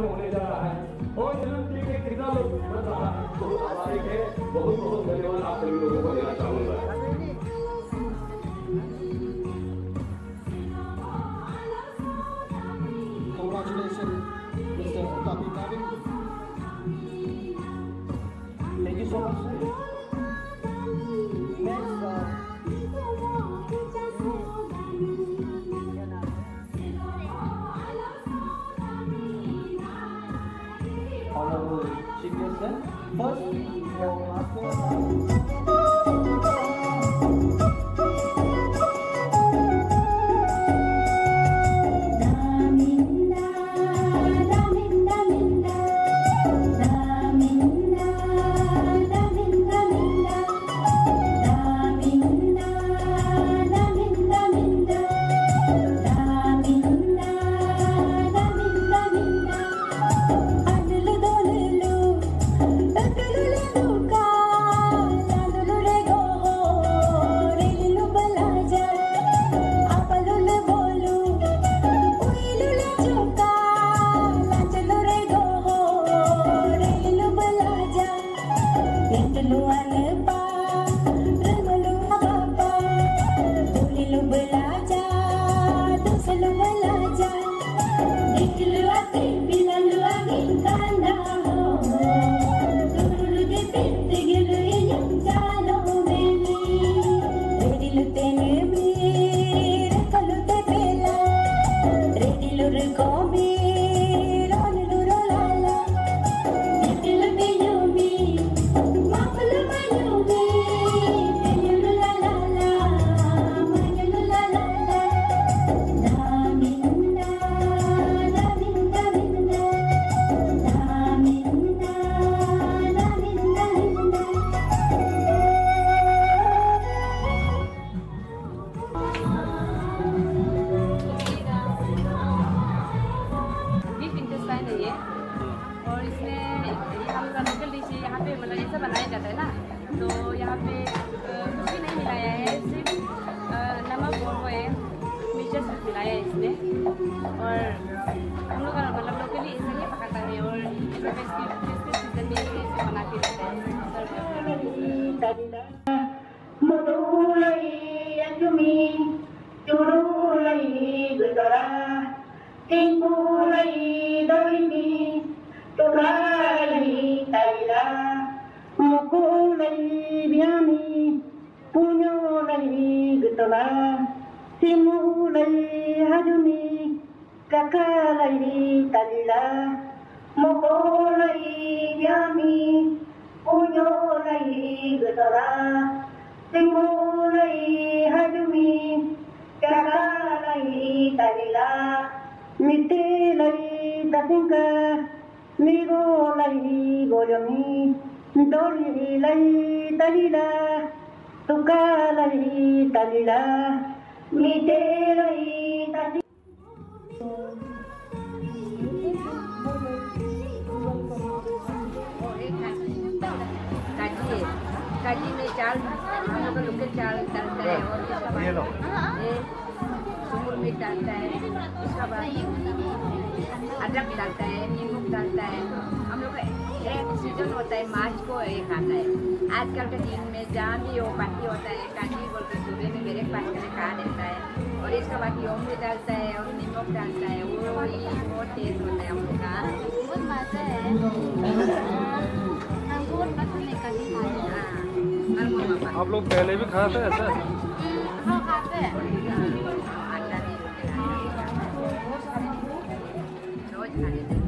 में होने जा रहा है और जन्मदिन के कितना लोग बन रहा है, बहुत आभारी है, बहुत बहुत धन्यवाद आप सभी लोगों को देना चाहूंगा। Congratulations, Mr. Tapi Navin. Thank you so much. Next, Honorable Chief Guest. First, काजी में चाल हम लोग लोकल चाल डालता है और इसका बाद ये सुमुर मिर्च डालता है, उसका बाद अदरक डालता है, नींबू डालता है। हम लोग एक सीजन होता है मार्च को एक आता है। आजकल के दिन में जहाँ भी वो पार्टी होता है काजी बोल के सुबह में मेरे पास में खा देता है और इसके बाद योम भी डालता है और नींबू डालता है। वो बहुत टेस्ट होता है हम लोग का, बहुत मज़ा है। आप लोग पहले भी खाते हैं ऐसा? हाँ खाते हैं। रोज खाते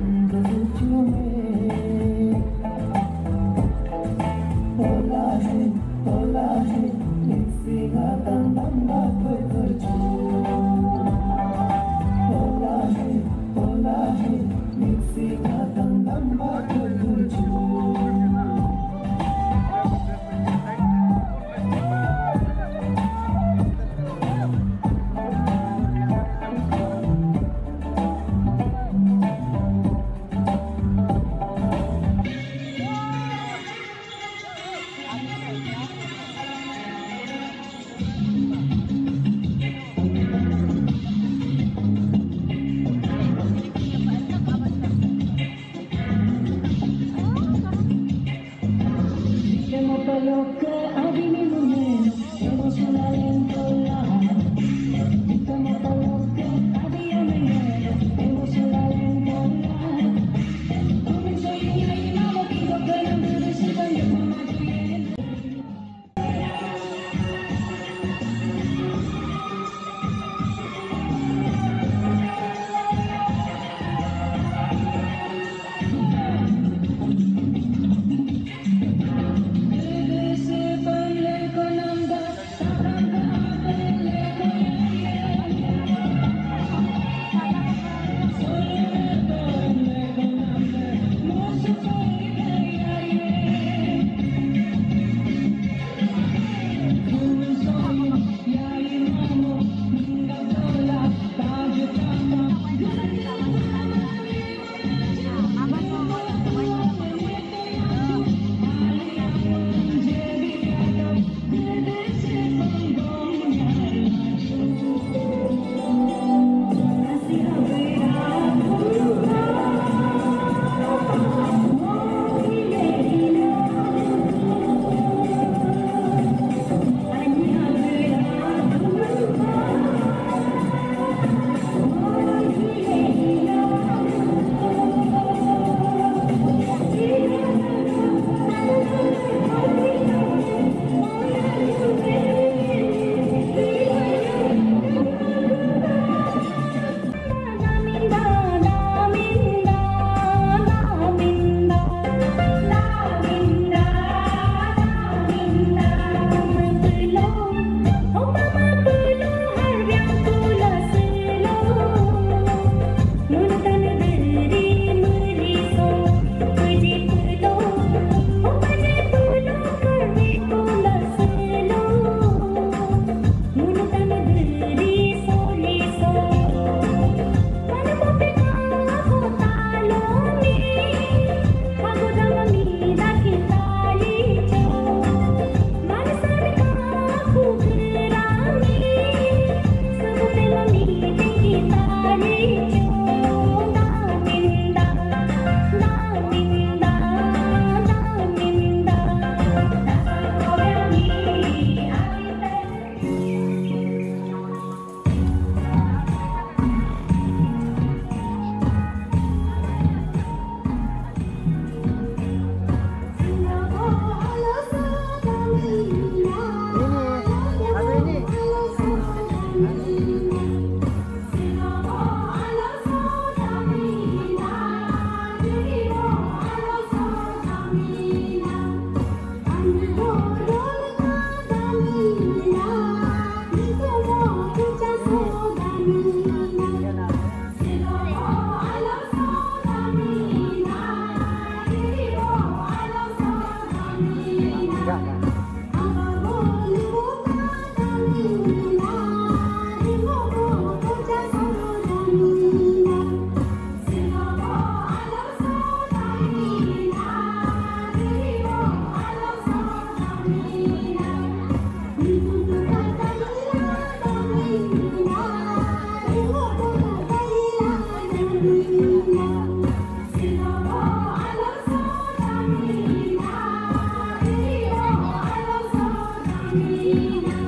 है।